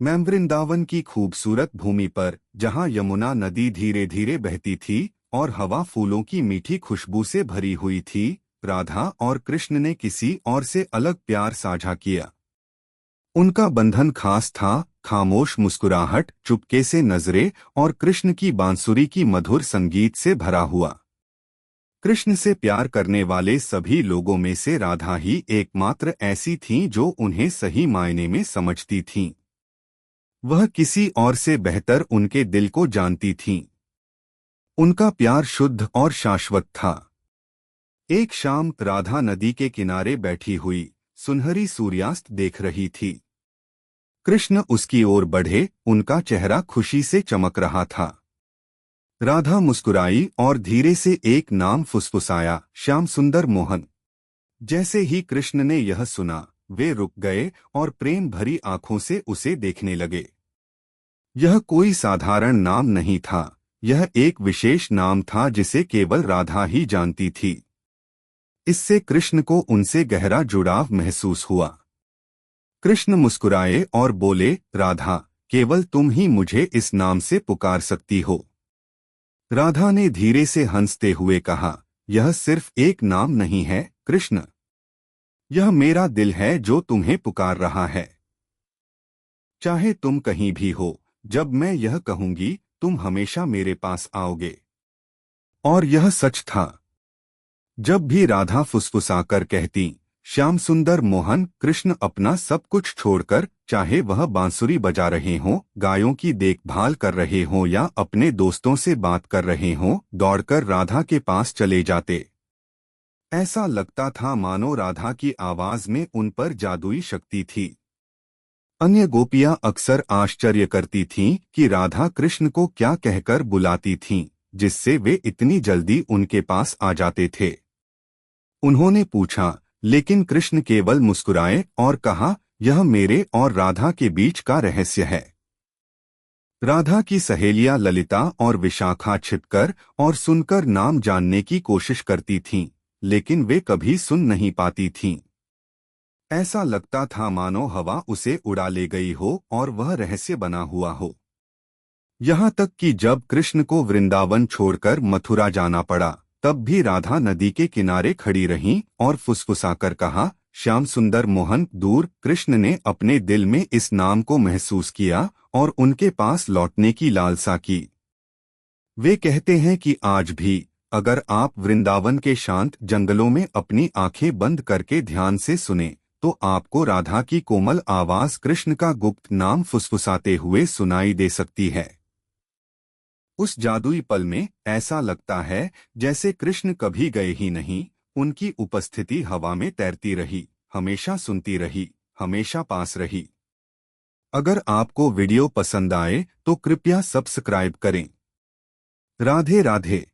मैं वृंदावन की खूबसूरत भूमि पर, जहाँ यमुना नदी धीरे धीरे बहती थी और हवा फूलों की मीठी खुशबू से भरी हुई थी, राधा और कृष्ण ने किसी और से अलग प्यार साझा किया। उनका बंधन खास था, खामोश मुस्कुराहट, चुपके से नजरें और कृष्ण की बांसुरी की मधुर संगीत से भरा हुआ। कृष्ण से प्यार करने वाले सभी लोगों में से राधा ही एकमात्र ऐसी थीं जो उन्हें सही मायने में समझती थीं। वह किसी और से बेहतर उनके दिल को जानती थीं। उनका प्यार शुद्ध और शाश्वत था। एक शाम राधा नदी के किनारे बैठी हुई सुनहरी सूर्यास्त देख रही थी। कृष्ण उसकी ओर बढ़े, उनका चेहरा खुशी से चमक रहा था। राधा मुस्कुराई और धीरे से एक नाम फुसफुसाया, श्याम सुंदर मोहन। जैसे ही कृष्ण ने यह सुना, वे रुक गए और प्रेम भरी आंखों से उसे देखने लगे। यह कोई साधारण नाम नहीं था, यह एक विशेष नाम था जिसे केवल राधा ही जानती थी। इससे कृष्ण को उनसे गहरा जुड़ाव महसूस हुआ। कृष्ण मुस्कुराए और बोले, राधा, केवल तुम ही मुझे इस नाम से पुकार सकती हो। राधा ने धीरे से हंसते हुए कहा, यह सिर्फ एक नाम नहीं है कृष्ण, यह मेरा दिल है जो तुम्हें पुकार रहा है। चाहे तुम कहीं भी हो, जब मैं यह कहूंगी, तुम हमेशा मेरे पास आओगे। और यह सच था। जब भी राधा फुसफुसाकर कहती, श्याम सुंदर मोहन, कृष्ण अपना सब कुछ छोड़कर, चाहे वह बांसुरी बजा रहे हों, गायों की देखभाल कर रहे हों या अपने दोस्तों से बात कर रहे हों, दौड़कर राधा के पास चले जाते। ऐसा लगता था मानो राधा की आवाज में उन पर जादुई शक्ति थी। अन्य गोपियां अक्सर आश्चर्य करती थीं कि राधा कृष्ण को क्या कहकर बुलाती थीं, जिससे वे इतनी जल्दी उनके पास आ जाते थे। उन्होंने पूछा, लेकिन कृष्ण केवल मुस्कुराए और कहा, यह मेरे और राधा के बीच का रहस्य है। राधा की सहेलियां ललिता और विशाखा छिपकर और सुनकर नाम जानने की कोशिश करती थीं, लेकिन वे कभी सुन नहीं पाती थीं। ऐसा लगता था मानो हवा उसे उड़ा ले गई हो और वह रहस्य बना हुआ हो। यहाँ तक कि जब कृष्ण को वृंदावन छोड़कर मथुरा जाना पड़ा, तब भी राधा नदी के किनारे खड़ी रहीं और फुसफुसाकर कहा, श्याम सुंदर मोहन। दूर कृष्ण ने अपने दिल में इस नाम को महसूस किया और उनके पास लौटने की लालसा की। वे कहते हैं कि आज भी, अगर आप वृंदावन के शांत जंगलों में अपनी आंखें बंद करके ध्यान से सुने, तो आपको राधा की कोमल आवाज कृष्ण का गुप्त नाम फुसफुसाते हुए सुनाई दे सकती है। उस जादुई पल में ऐसा लगता है जैसे कृष्ण कभी गए ही नहीं, उनकी उपस्थिति हवा में तैरती रही, हमेशा सुनती रही, हमेशा पास रही। अगर आपको वीडियो पसंद आए तो कृपया सब्सक्राइब करें। राधे राधे।